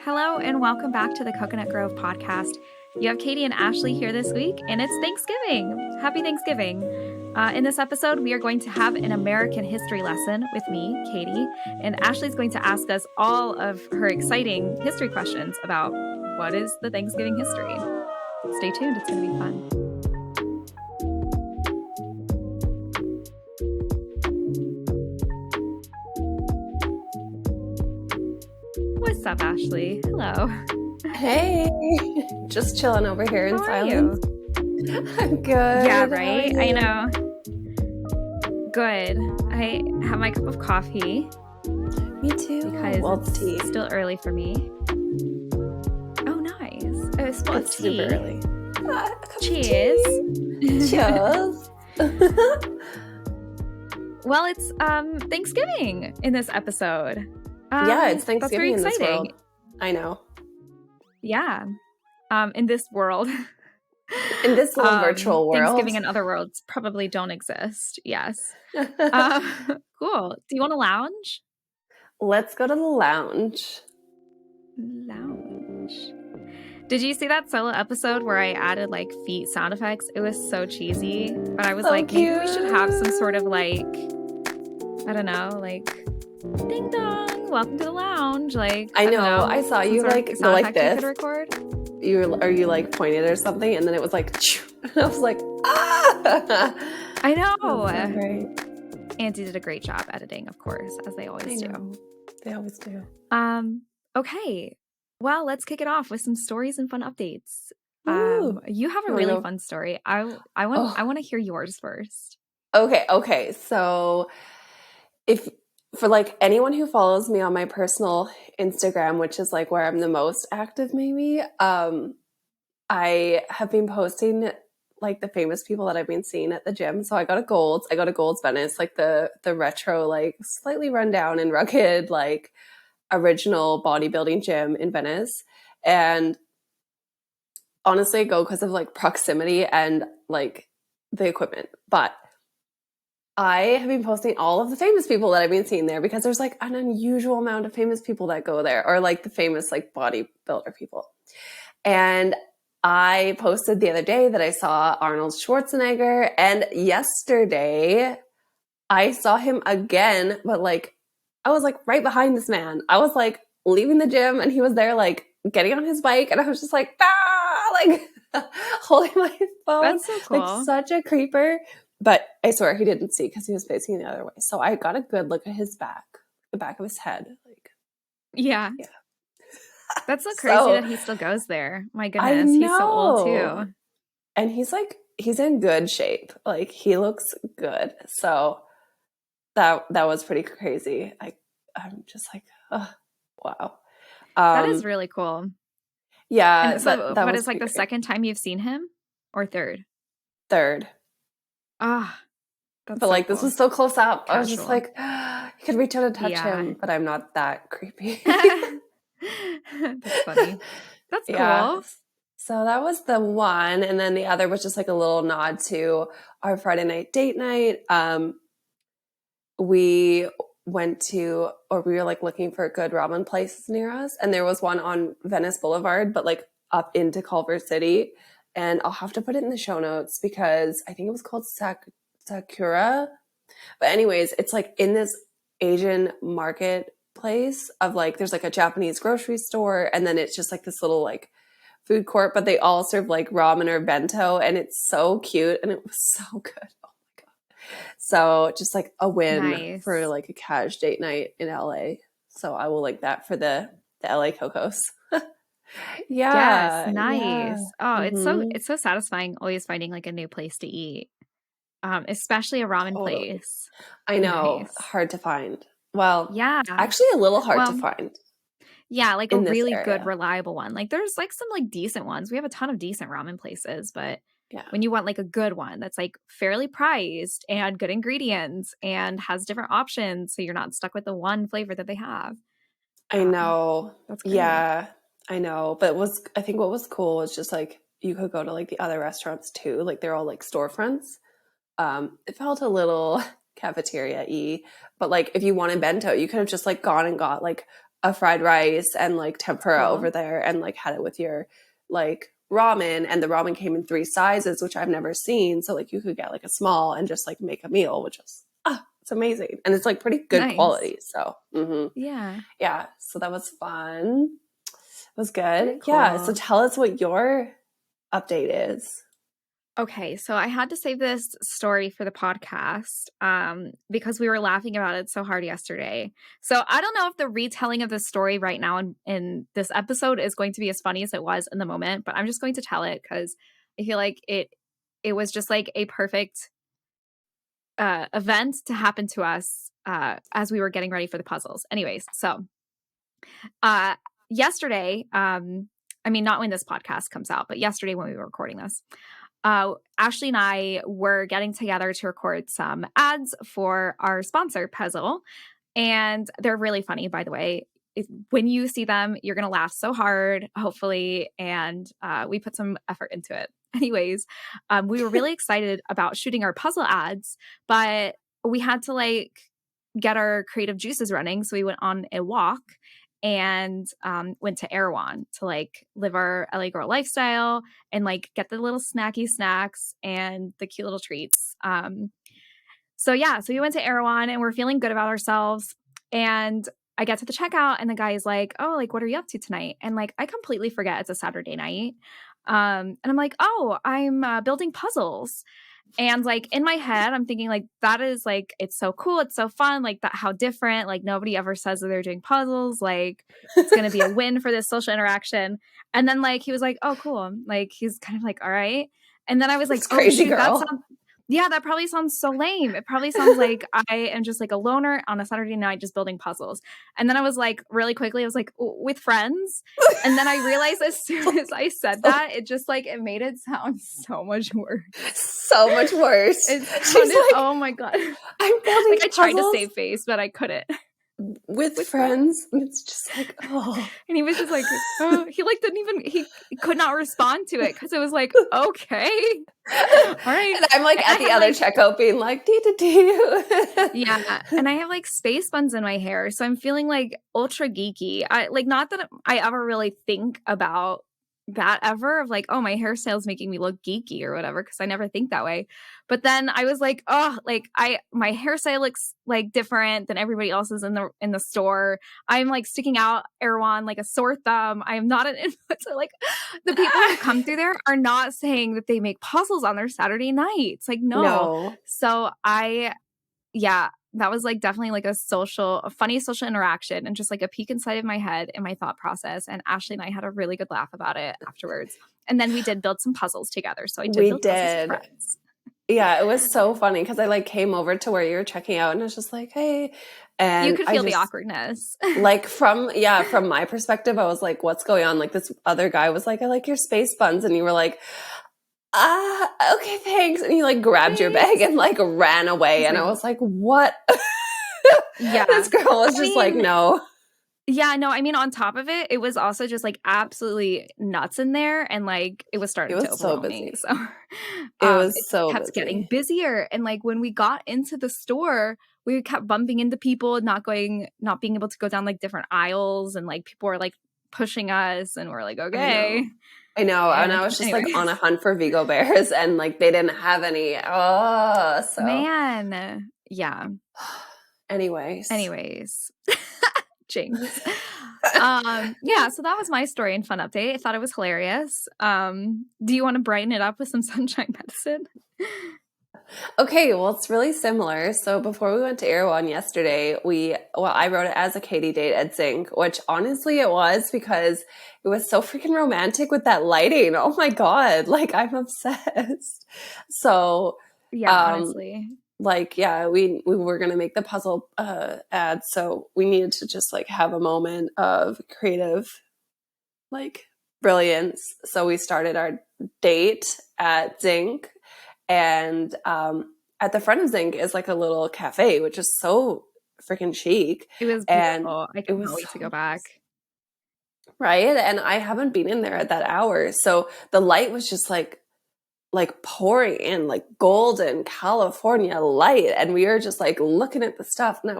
Hello and welcome back to the Coconut Grove podcast. You have Katie and Ashleigh here this week, and it's Thanksgiving. Happy Thanksgiving. In this episode, we are going to have an American history lesson with me, Katie, and Ashleigh's going to ask us all of her exciting history questions about what is the Thanksgiving history. Stay tuned, it's going to be fun. What's up, Ashleigh? Hello. Hey, just chilling over here in silence. I'm good. Yeah, right? I know. Good. I have my cup of coffee. Me too. Because it's still early for me. Oh, nice. It's super early. Cheers. Cheers. Well, it's Thanksgiving in this episode. Yeah, it's Thanksgiving in this world. Exciting. I know. Yeah. In this world. In this little virtual world. Thanksgiving and other worlds probably don't exist. Yes. Cool. Do you want to lounge? Let's go to the lounge. Lounge. Did you see that solo episode where I added like feet sound effects? It was so cheesy. But I was so like, cute. Maybe we should have some sort of like, I don't know, like ding dong, welcome to the lounge. Like I know. I saw you like go like this. You could record. You like pointed or something, and then it was like, and I was like, ah! I know. So great. Auntie did a great job editing, of course, as they always do. They always do. Okay. Well, let's kick it off with some stories and fun updates. You have a really fun story. I want to hear yours first. Okay. So for like anyone who follows me on my personal Instagram, which is like where I'm the most active maybe, I have been posting like the famous people that I've been seeing at the gym. So I got a Gold's Venice, like the retro, like slightly run down and rugged, like original bodybuilding gym in Venice. And honestly, I go because of like proximity and like the equipment. But I have been posting all of the famous people that I've been seeing there because there's like an unusual amount of famous people that go there, or like the famous like bodybuilder people. And I posted the other day that I saw Arnold Schwarzenegger, and yesterday I saw him again, but like I was like right behind this man. I was like leaving the gym and he was there like getting on his bike, and I was just like, like holding my phone. That's so cool. Like such a creeper. But I swear he didn't see because he was facing the other way. So I got a good look at his back, the back of his head. Like, yeah. That's so crazy that he still goes there. My goodness, he's so old too. And he's in good shape. Like he looks good. So that was pretty crazy. I'm just like, oh, wow. That is really cool. Yeah. And so, but it's like the second time you've seen him, or third? Third. Ah, but so like cool. This was so close up. Casual. I was just like, you could reach out and touch him, but I'm not that creepy. That's funny. That's cool. So that was the one, and then the other was just like a little nod to our Friday night date night. We were like looking for good ramen places near us, and there was one on Venice Boulevard, but like up into Culver City. And I'll have to put it in the show notes because I think it was called Sakura. But anyways, it's like in this Asian marketplace of like, there's like a Japanese grocery store, and then it's just like this little like food court, but they all serve like ramen or bento, and it's so cute and it was so good. Oh my God. So just like a win for like a cash date night in LA. So I will link that for the LA Cocos. Yes, nice. Yeah. Oh, it's so satisfying always finding like a new place to eat, especially a ramen place. I know. Nice. Hard to find. Well, yeah, actually a little hard to find. Yeah, like a really good reliable one. Like there's like some like decent ones. We have a ton of decent ramen places, but when you want like a good one that's like fairly priced and good ingredients and has different options, so you're not stuck with the one flavor that they have. I know. That's great. Yeah. I know, but I think what was cool was just like you could go to like the other restaurants too. Like they're all like storefronts. It felt a little cafeteria-y, but like if you wanted bento, you could have just like gone and got like a fried rice and like tempura Cool. over there, and like had it with your like ramen, and the ramen came in 3 sizes, which I've never seen. So like you could get like a small and just like make a meal, which is it's amazing, and it's like pretty good Nice. quality. So yeah, so that was fun. It was good. Very Yeah. So cool. tell us what your update is. Okay, so I had to save this story for the podcast because we were laughing about it so hard yesterday. So I don't know if the retelling of the story right now in this episode is going to be as funny as it was in the moment, but I'm just going to tell it because I feel like it was just like a perfect event to happen to us as we were getting ready for the puzzles. Anyways, so yesterday, I mean, not when this podcast comes out, but yesterday when we were recording this, Ashleigh and I were getting together to record some ads for our sponsor, Pezel. And they're really funny, by the way. When you see them, you're going to laugh so hard, hopefully. And we put some effort into it. Anyways, we were really excited about shooting our puzzle ads, but we had to like get our creative juices running. So we went on a walk and went to Erewhon to like live our LA girl lifestyle and like get the little snacky snacks and the cute little treats. So we went to Erewhon and we're feeling good about ourselves. And I get to the checkout and the guy is like, "Oh, like what are you up to tonight?" And like I completely forget it's a Saturday night. And I'm like, "Oh, I'm building puzzles." And like in my head, I'm thinking like that is like it's so cool, it's so fun, like that how different, like nobody ever says that they're doing puzzles, like it's gonna be a win for this social interaction. And then like he was like, "Oh, cool." Like he's kind of like, "All right." And then I was like, It's "Oh crazy shoot, girl. that probably sounds so lame. It probably sounds like I am just like a loner on a Saturday night just building puzzles." And then I was like, really quickly, I was like, "With friends?" And then I realized as soon as I said that, it just like it made it sound so much worse. So much worse. It She's sounded, like, oh my God. I'm building Like I tried to puzzles save face, but I couldn't. with friends. And it's just like, oh. And he was just like, oh, he like didn't even, he could not respond to it because it was like, okay. All right. And I'm like at the other checkout being like, dee. Yeah. And I have like space buns in my hair. So I'm feeling like ultra geeky. I like, not that I ever really think about that ever of like, oh, my hairstyle's making me look geeky or whatever, because I never think that way. But then I was like, oh, like my hairstyle looks like different than everybody else's in the store. I'm like sticking out Erewhon like a sore thumb. I am not an influencer. Like the people who come through there are not saying that they make puzzles on their Saturday nights. Like no. So that was like definitely like a funny social interaction and just like a peek inside of my head and my thought process. And Ashleigh and I had a really good laugh about it afterwards. And then we did build some puzzles together. So I did build puzzles with friends. Yeah, it was so funny because I like came over to where you were checking out and I was just like, hey. And you could feel the awkwardness. Like from my perspective, I was like, what's going on? Like this other guy was like, I like your space buns. And you were like, okay, thanks. And he like grabbed your bag and like ran away. And I was like, what? Yeah. This girl was just like, no. Yeah, no, I mean, on top of it, it was also just like absolutely nuts in there. And like it was starting to overwhelm me. So it kept getting busier. And like when we got into the store, we kept bumping into people, not being able to go down like different aisles. And like people were like pushing us and we're like, okay. I know. And I was just like on a hunt for Vigo bears and like they didn't have any. Oh, so. Man. Yeah. Anyways. Jinx. So that was my story and fun update. I thought it was hilarious. Do you want to brighten it up with some sunshine medicine? Okay, well, it's really similar. So before we went to Erewhon yesterday, I wrote it as a Katie date at Zinc, which honestly it was because it was so freaking romantic with that lighting. Oh my God, like I'm obsessed. So yeah, honestly. Like, yeah, we were going to make the puzzle ad. So we needed to just like have a moment of creative, like brilliance. So we started our date at Zinc. And at the front of Zinc is like a little cafe, which is so freaking chic. It was beautiful. I can't wait to go back. Right? And I haven't been in there at that hour. So the light was just like pouring in like golden California light. And we were just like looking at the stuff. And I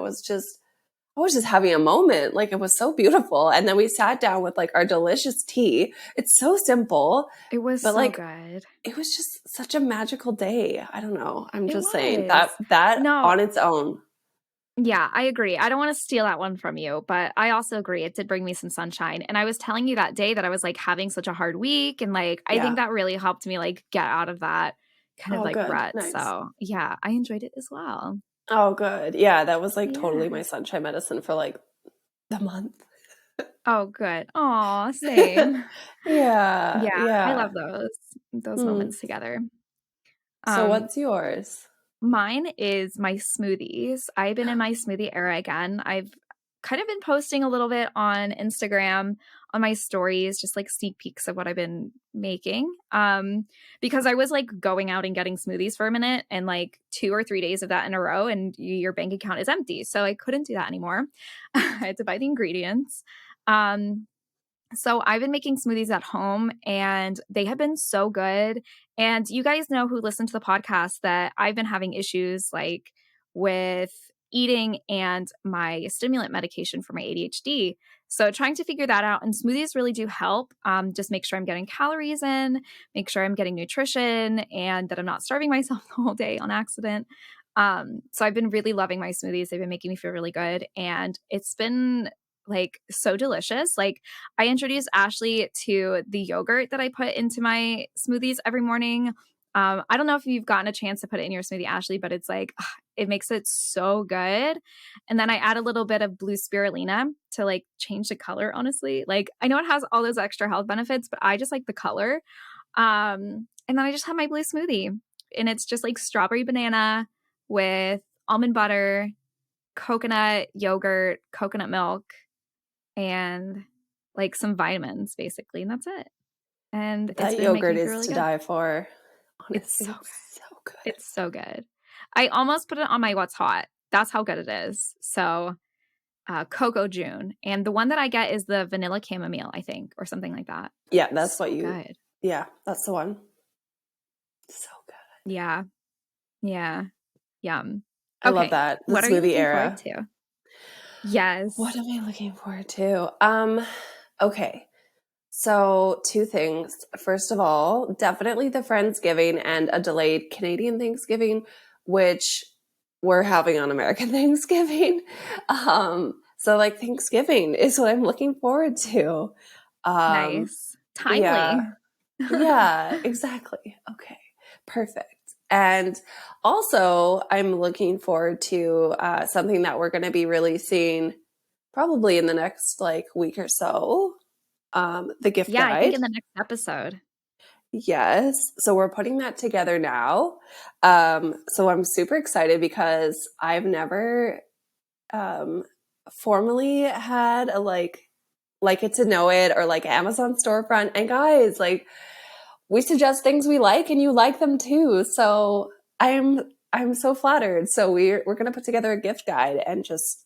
was just having a moment. Like, it was so beautiful. And then we sat down with like our delicious tea. It's so simple, It was but so like good. it was just such a magical day. I don't know. I'm It just saying was. that No, on its own. yeah, I agree. I don't want to steal that one from you, but I also agree. It did bring me some sunshine. And I was telling you that day that I was like having such a hard week. And like, I think Yeah. that really helped me like get out of that kind of Oh, like good. rut. Nice. So yeah, I enjoyed it as well. Oh, good. Yeah, that was like totally my Yes. sunshine medicine for like the month. Oh, good. Aw, same. Yeah, Yeah, I yeah. love those Hmm. moments together. So Um, what's yours? Mine is my smoothies. I've been in my smoothie era again. I've kind of been posting a little bit on Instagram on my stories, just like sneak peeks of what I've been making. Because I was like going out and getting smoothies for a minute and like 2 or 3 days of that in a row, and your bank account is empty. So I couldn't do that anymore. I had to buy the ingredients. Um, so I've been making smoothies at home and they have been so good. And you guys know who listen to the podcast that I've been having issues like with eating and my stimulant medication for my ADHD. So trying to figure that out, and smoothies really do help. Just make sure I'm getting calories in, make sure I'm getting nutrition, and that I'm not starving myself the whole day on accident. So I've been really loving my smoothies. They've been making me feel really good, and it's been like so delicious. Like I introduced Ashleigh to the yogurt that I put into my smoothies every morning. I don't know if you've gotten a chance to put it in your smoothie, Ashleigh, but it's like it makes it so good. And then I add a little bit of blue spirulina to like change the color. Honestly, like I know it has all those extra health benefits, but I just like the color. And then I just have my blue smoothie, and it's just like strawberry banana with almond butter, coconut yogurt, coconut milk, and like some vitamins basically, and that's it. And it's That been making yogurt me feel is really to good. die for. It's Honestly, so it's good. so good. It's so good. I almost put it on my what's hot. That's how good it is. So Cocoa June. And the one that I get is the vanilla chamomile, I think, or something like that. Yeah, that's what So you good. yeah, that's the one. So good. Yeah. Yeah. Yum. I love Okay. that. The What are you smoothie looking forward era. to? What Yes. am I looking forward to? Okay. So, two things. First of all, definitely the Friendsgiving and a delayed Canadian Thanksgiving, which we're having on American Thanksgiving. So like Thanksgiving is what I'm looking forward to. Um, Nice. yeah, Timely. yeah, exactly. Okay, perfect. And also, I'm looking forward to something that we're going to be releasing probably in the next like week or so, the gift Yeah, I think guide. in the next episode. Yes. So we're putting that together now. So I'm super excited because I've never um, formally had a like it to know it or like Amazon storefront. And guys, like we suggest things we like and you like them too. So I'm so flattered. So we're gonna put together a gift guide and just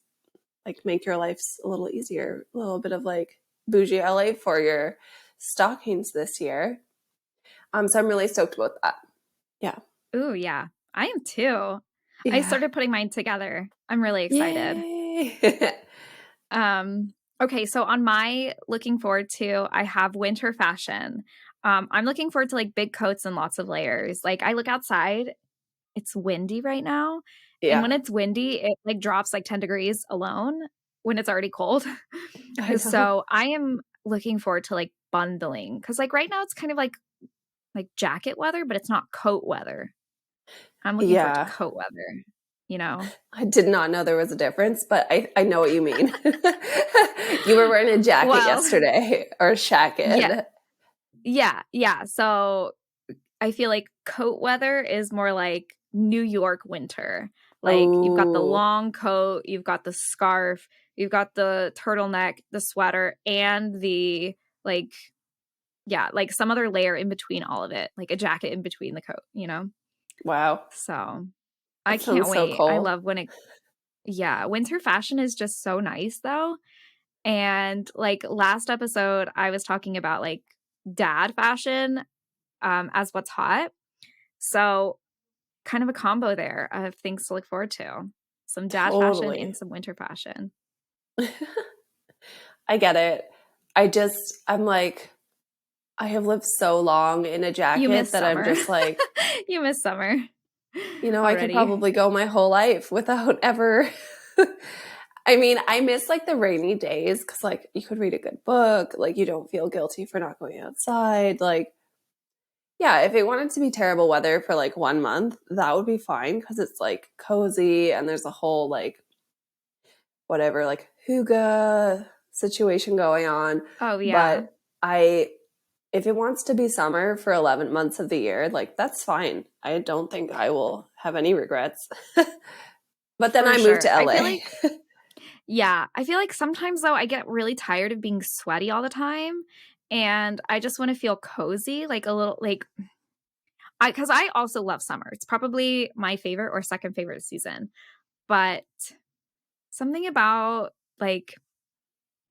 like make your life a little easier, a little bit of like bougie LA for your stockings this year. So I'm really stoked about that. Yeah. Ooh, yeah. I am too. I Yeah. started putting mine together. I'm really excited. Yay. Um, okay, so on my looking forward to, I have winter fashion. I'm looking forward to like big coats and lots of layers. Like I look outside, it's windy right now. And Yeah. when it's windy, it like drops like 10 degrees alone when it's already cold. I know. So I am looking forward to like bundling because like right now it's kind of like jacket weather, but it's not coat weather. I'm looking forward to Yeah. coat weather, you know? I did not know there was a difference, but I know what you mean. You were wearing a jacket Well, yesterday or a yeah, shacket. yeah. So I feel like coat weather is more like New York winter. Like you've got the Oh, long coat, you've got the scarf, you've got the turtleneck, the sweater, and the like, yeah, like some other layer in between all of it, like a jacket in between the coat, you know? wow. So I That can't sounds so wait. I cool. love when it, yeah, winter fashion is just so nice though. And like last episode, I was talking about like dad fashion as what's hot. So kind of a combo there of things to look forward to. Some dad fashion Totally. and some winter fashion. I get it. I'm like, I have lived so long in a You jacket miss that I'm summer. just like, You miss summer I could already. probably go my whole life without ever. I mean, I miss like the rainy days because like you could read a good book, like you don't feel guilty for not going outside. Like, yeah, if it wanted to be terrible weather for like 1 month, that would be fine because it's like cozy and there's a whole like whatever, like hygge situation going on. Oh, yeah. But I if it wants to be summer for 11 months of the year, like that's fine. I don't think I will have any regrets. But then For I moved sure. to I feel LA. like, yeah, I feel like sometimes though I get really tired of being sweaty all the time and I just want to feel cozy, like a little like because I also love summer. It's probably my favorite or second favorite season. But something about like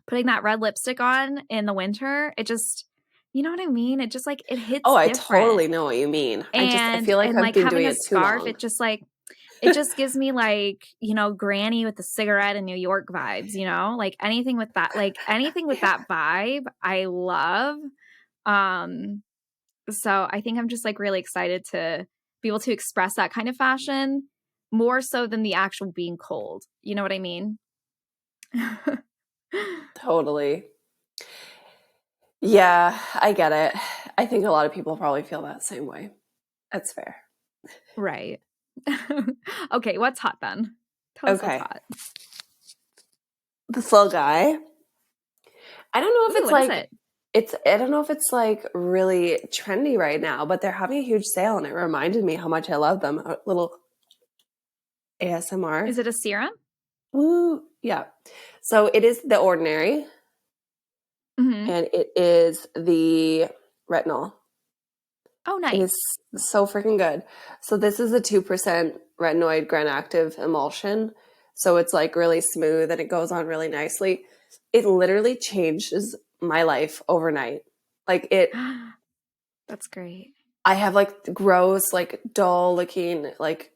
putting that red lipstick on in the winter, it just you know what I mean? It just like it Oh, hits I different. totally know what you mean. I And feel like and I've like been having doing a it too scarf, long. it just gives me like, granny with the cigarette in New York vibes, Like anything with Yeah. that vibe, I love. Um so I think I'm just like really excited to be able to express that kind of fashion more so than the actual being cold. You know what I mean? Totally. Yeah, I get it. I think a lot of people probably feel that same way. That's fair. Right. Okay, what's hot then? Tell us what's Okay. hot. This little guy. I don't know if Ooh, it's what is like it? I don't know if it's like really trendy right now, but they're having a huge sale and it reminded me how much I love them. A little ASMR. Is it a serum? Woo. Yeah. So it is the ordinary Hmm. and it is the retinol. Oh, It is nice. so freaking good. So this is a 2% retinoid gram active emulsion. So it's like really smooth and it goes on really nicely. It literally changes my life overnight. Like That's great. I have like gross, like dull looking, like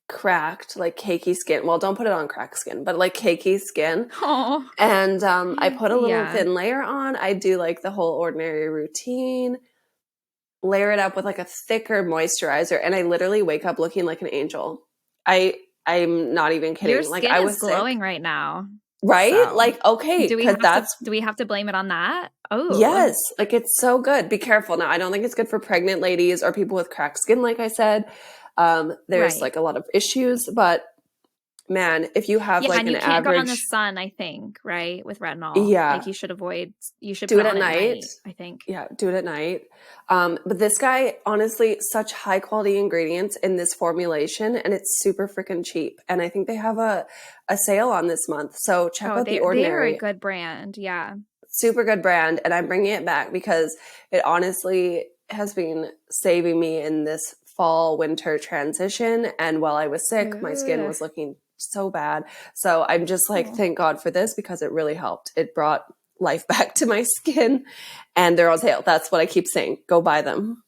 cracked, like cakey skin. Well, don't put it on cracked skin, but like cakey skin. Oh, And I put a little yeah. thin layer on. I do like the whole ordinary routine, layer it up with like a thicker moisturizer, and I literally wake up looking like an angel. I'm not even Your kidding. Like skin I is was sick, glowing right now. right? So, Like okay, because that's do we have to blame it on that? Oh, yes, like it's so good. Be careful now. I don't think it's good for pregnant ladies or people with cracked skin. Like I said, there's right. like a lot of issues, but man, if you have Yeah, like and an you can't go out in the average, sun, I think, right? With retinol. Like yeah, you should do put it it on at at night. night, I think. Yeah, do it at night. But this guy, honestly, such high quality ingredients in this formulation, and it's super freaking cheap. And I think they have a sale on this month. So check Oh, out The they are a Ordinary. good brand. Yeah. Super good brand. And I'm bringing it back because it honestly has been saving me in this fall winter transition. And while I was sick, my skin Ugh. was looking so bad. So I'm just like, Oh. thank God for this because it really helped. It brought life back to my skin and they're on sale. That's what I keep saying. Go buy them.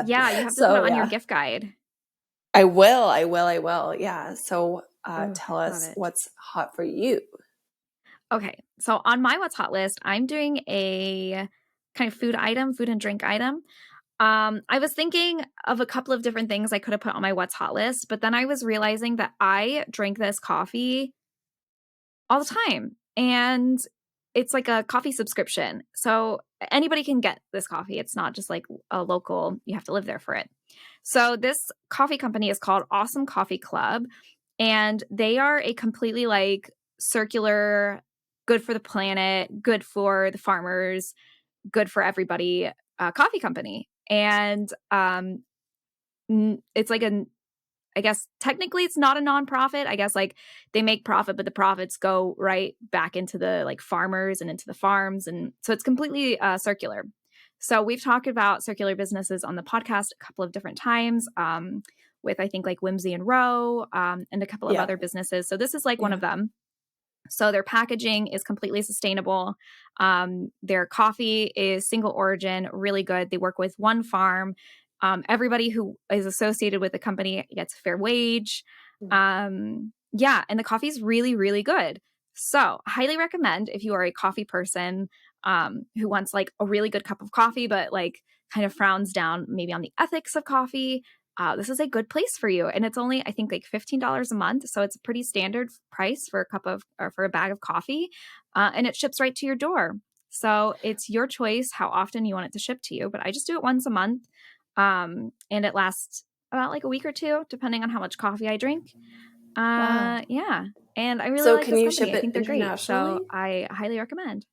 Yeah, you have to put it So on your yeah, gift guide. I will. Yeah. So Oh, tell love us it. what's hot for you. Okay. So on my what's hot list, I'm doing a kind of food and drink item. I was thinking of a couple of different things I could have put on my what's hot list, but then I was realizing that I drink this coffee all the time. And it's like a coffee subscription. So anybody can get this coffee. It's not just like a local, you have to live there for it. So this coffee company is called Awesome Coffee Club. And they are a completely like circular, good for the planet, good for the farmers, good for everybody coffee company. And it's like I guess technically it's not a nonprofit. I guess like they make profit, but the profits go right back into the like farmers and into the farms. And so it's completely circular. So we've talked about circular businesses on the podcast a couple of different times with I think like Whimsy and Row and a couple of Yeah. other businesses. So this is like one Yeah. of them. So their packaging is completely sustainable. Their coffee is single origin, really good. They work with one farm. Everybody who is associated with the company gets a fair wage. Yeah, and the coffee is really, really good. So highly recommend if you are a coffee person who wants like a really good cup of coffee, but like kind of frowns down maybe on the ethics of coffee. This is a good place for you. And it's only, I think, like $15 a month. So it's a pretty standard price for a cup of, or for a bag of coffee. And it ships right to your door. So it's your choice how often you want it to ship to you. But I just do it once a month. And it lasts about like a week or two, depending on how much coffee I drink. Wow. Yeah. And I really So like can this you company. ship I it think they're great. internationally? So I highly recommend.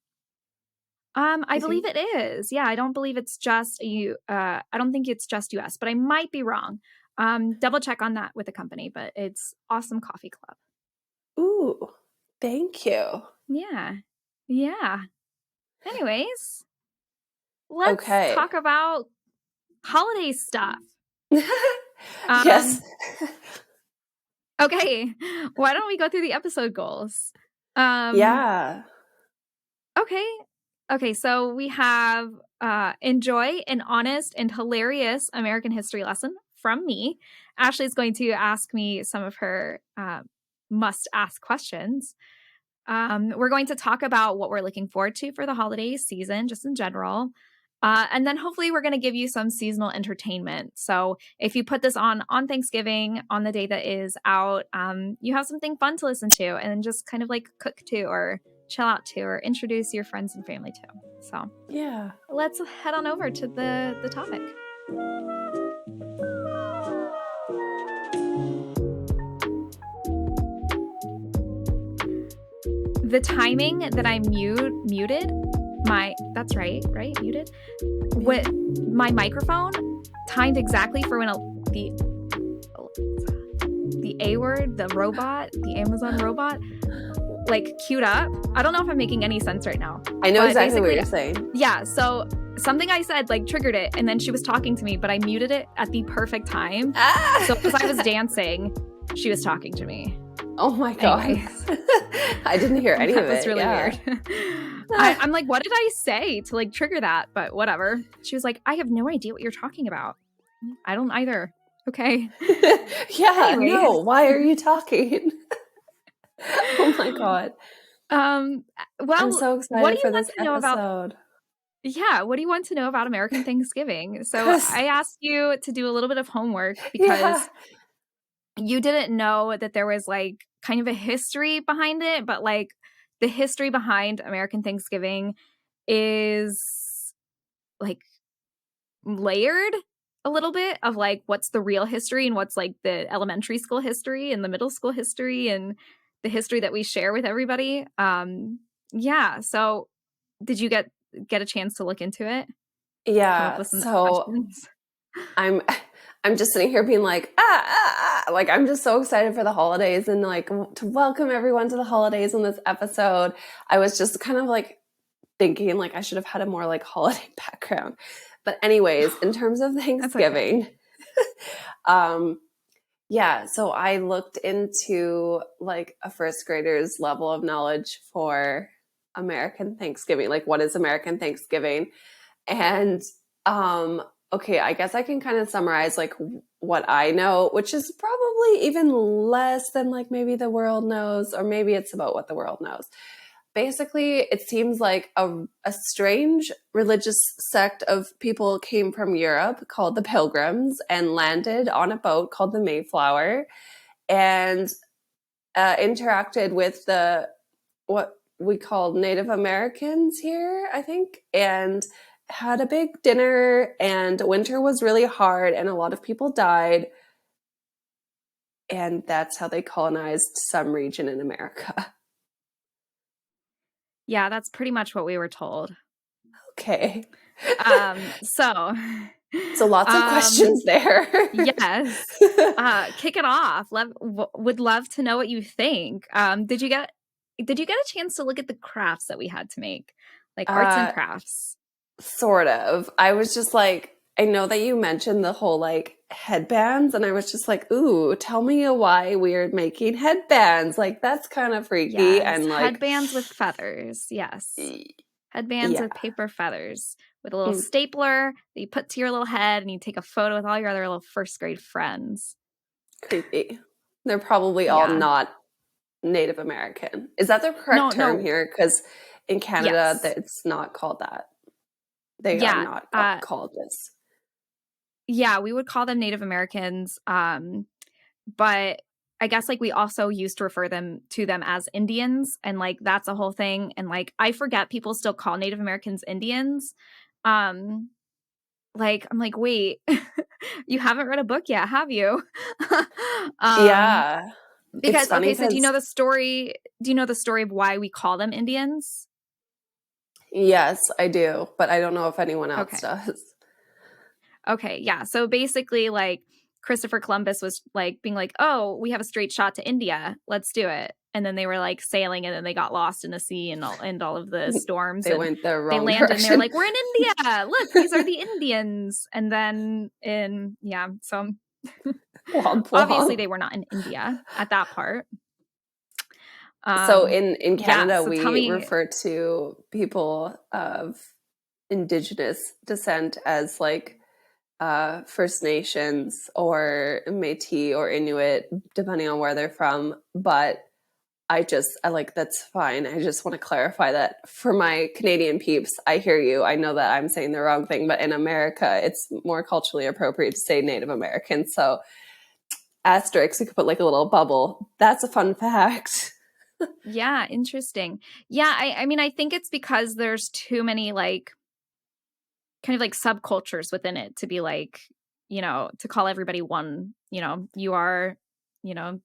I You believe think? it is. Yeah, I don't believe it's just you. I don't think it's just US, but I might be wrong. Double check on that with the company, but it's Awesome Coffee Club. Ooh, thank you. Yeah. Yeah. Anyways, let's Okay. talk about holiday stuff. Um, Yes. okay. Why don't we go through the episode goals? Yeah. Okay. Okay, so we have enjoy an honest and hilarious American history lesson from me. Ashley is going to ask me some of her must ask questions. We're going to talk about what we're looking forward to for the holiday season, just in general. And then hopefully we're going to give you some seasonal entertainment. So if you put this on Thanksgiving, on the day that is out, you have something fun to listen to and just kind of like cook to or chill out to or introduce your friends and family to. So Yeah. let's head on over to the topic. The timing that I muted that's right, muted. With my microphone timed exactly for when the A word, the robot, the Amazon robot, like queued up. I don't know if I'm making any sense right now. I know but exactly what you're saying. Yeah, so something I said like triggered it, and then she was talking to me, but I muted it at the perfect time. Ah! So because I was dancing, she was talking to me. Oh my god. Anyways. I didn't hear any of it. That was really weird. I'm like, what did I say to like trigger that? But whatever. She was like, I have no idea what you're talking about. I don't either. Okay. Yeah, Anyways. no, why are you talking? Oh my god. Well, I'm so excited for this episode. What do you want to know about American Thanksgiving? So I asked you to do a little bit of homework because you didn't know that there was like kind of a history behind it, but like the history behind American Thanksgiving is like layered a little bit of like what's the real history and what's like the elementary school history and the middle school history and the history that we share with everybody. So did you get a chance to look into it? Come up Yeah, with some so questions? I'm just sitting here being like, like I'm just so excited for the holidays and like to welcome everyone to the holidays on this episode. I was just kind of like thinking like I should have had a more like holiday background. But anyways, in terms of Thanksgiving, yeah, so I looked into like a first grader's level of knowledge for American Thanksgiving. Like what is American Thanksgiving? And okay, I guess I can kind of summarize like what I know, which is probably even less than like maybe the world knows, or maybe it's about what the world knows. Basically, it seems like a strange religious sect of people came from Europe called the Pilgrims and landed on a boat called the Mayflower and interacted with what we call Native Americans here, I think, and had a big dinner, and winter was really hard and a lot of people died. And that's how they colonized some region in America. Yeah, that's pretty much what we were told. Okay. So lots of questions there. Yes. Kick it off. Would love to know what you think. Did you get a chance to look at the crafts that we had to make? Like arts and crafts? Sort of. I was just like, I know that you mentioned the whole like headbands, and I was just like, ooh, tell me why we're making headbands. Like that's kind of freaky. Yes, and like headbands with feathers. Yes. Headbands with paper feathers with a little stapler that you put to your little head, and you take a photo with all your other little first grade friends. Creepy. They're probably all not Native American. Is that the correct term No. here? Because in Canada, Yes. it's not called that. They are Yeah. not called this. Yeah, we would call them Native Americans. But I guess like we also used to refer to them as Indians, and like that's a whole thing. And like I forget people still call Native Americans Indians. Um, like I'm like, wait, you haven't read a book yet, have you? um, Yeah. It's because funny okay, so do you because, know the story? Do you know the story of why we call them Indians? yes, I do, but I don't know if anyone else Okay. does. Okay, yeah. So basically, like Christopher Columbus was like being like, "Oh, we have a straight shot to India. Let's do it." And then they were like sailing, and then they got lost in the sea and all of the storms, They and went the they wrong landed, and they were direction. like, "We're in India. Look, these are the Indians." And then so Womp obviously womp. they were not in India at that part. So Um, in yeah. Canada, So tell we me, refer to people of Indigenous descent as like First Nations or Métis or Inuit, depending on where they're from. But I like, that's fine. I just want to clarify that for my Canadian peeps, I hear you. I know that I'm saying the wrong thing, but in America, it's more culturally appropriate to say Native American. So asterisk, we could put like a little bubble. That's a fun fact. yeah, interesting. Yeah, I mean, I think it's because there's too many like kind of like subcultures within it to be like, to call everybody one, you are, you know,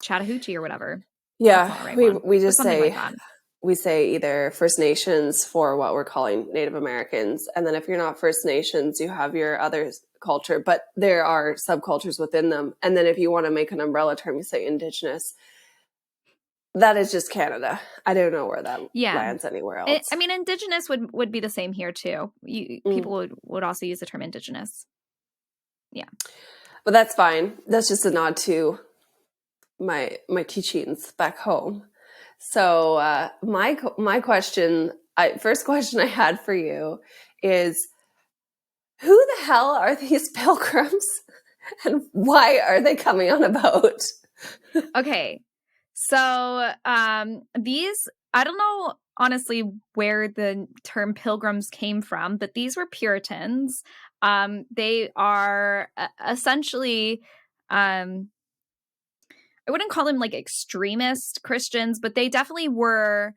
Chattahoochee or whatever. That's Yeah, not the right one, we but just something like say that. we say either First Nations for what we're calling Native Americans, and then if you're not First Nations, you have your other culture, but there are subcultures within them. And then if you want to make an umbrella term, you say Indigenous. That is just Canada. I don't know where that Yeah. lands anywhere else. I mean, Indigenous would be the same here too. People would also use the term Indigenous. Yeah. But that's fine. That's just a nod to my teachings back home. So my question, first question I had for you is, who the hell are these pilgrims, and why are they coming on a boat? Okay. So these, I don't know honestly where the term pilgrims came from, but these were Puritans. They are essentially I wouldn't call them like extremist Christians, but they definitely were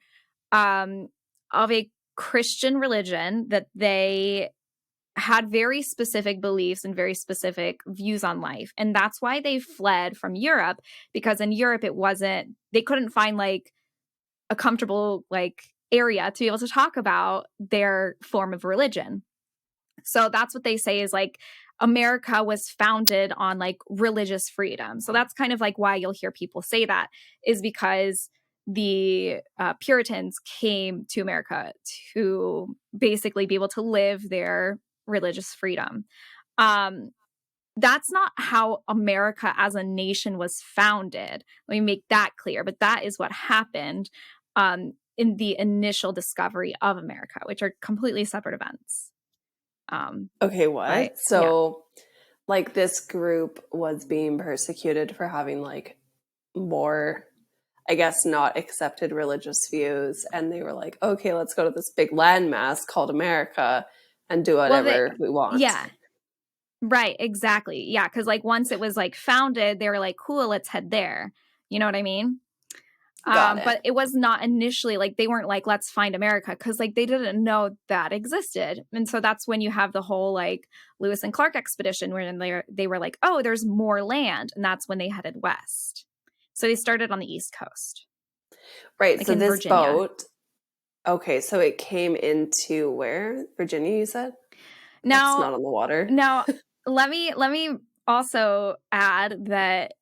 um, of a Christian religion that they had very specific beliefs and very specific views on life. And that's why they fled from Europe, because in Europe they couldn't find like a comfortable like area to be able to talk about their form of religion. So that's what they say is like America was founded on like religious freedom. So that's kind of like why you'll hear people say that, is because the Puritans came to America to basically be able to live their religious freedom. Um, that's not how America as a nation was founded. Let me make that clear. But that is what happened in the initial discovery of America, which are completely separate events. Okay, But what? yeah. So, like, this group was being persecuted for having like more, I guess, not accepted religious views, and they were like, okay, let's go to this big landmass called America and do Well, whatever we want. yeah, right, exactly. Yeah, because like once it was like founded, they were like, cool, let's head there. You know what I mean? Got it. But it was not initially like they weren't like, let's find America, because like they didn't know that existed. And so that's when you have the whole like Lewis and Clark expedition, where they were like, oh, there's more land. And that's when they headed west. So they started on the East Coast, Right. like So in this Virginia. boat, okay, so it came into where? Virginia, you said? That's Now, not on the water. now let me also add that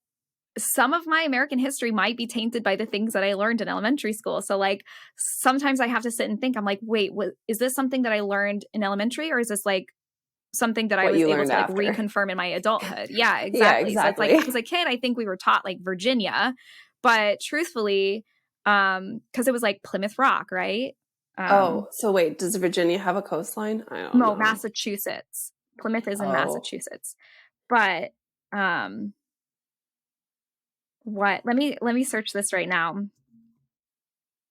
some of my American history might be tainted by the things that I learned in elementary school. So like sometimes I have to sit and think, I'm like, wait, is this something that I learned in elementary, or is this like something that I What was you able learned to like after. reconfirm in my adulthood? Yeah, Yeah, exactly. So it's like exactly. as a kid, I think we were taught like Virginia, but truthfully, because it was like Plymouth Rock, right? Oh, Um, so wait, does Virginia have a coastline? I don't no, know. Massachusetts. Plymouth is in Oh, Massachusetts. But What? Let me search this right now.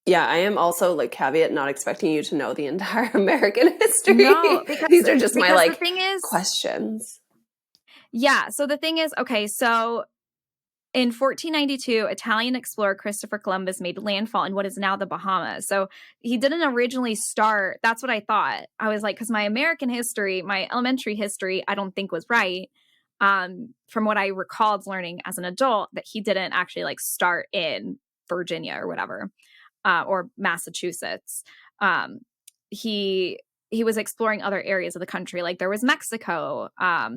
Yeah, I am also, like, caveat not expecting you to know the entire American No, history. because These are just my, the like, thing is, questions. yeah, so the thing is, okay, so in 1492, Italian explorer Christopher Columbus made landfall in what is now the Bahamas. So he didn't originally start. That's what I thought. I was like, because my American history, my elementary history, I don't think was right. From what I recalled learning as an adult, that he didn't actually like start in Virginia or whatever, or Massachusetts. Um, he he was exploring other areas of the country. Like there was Mexico,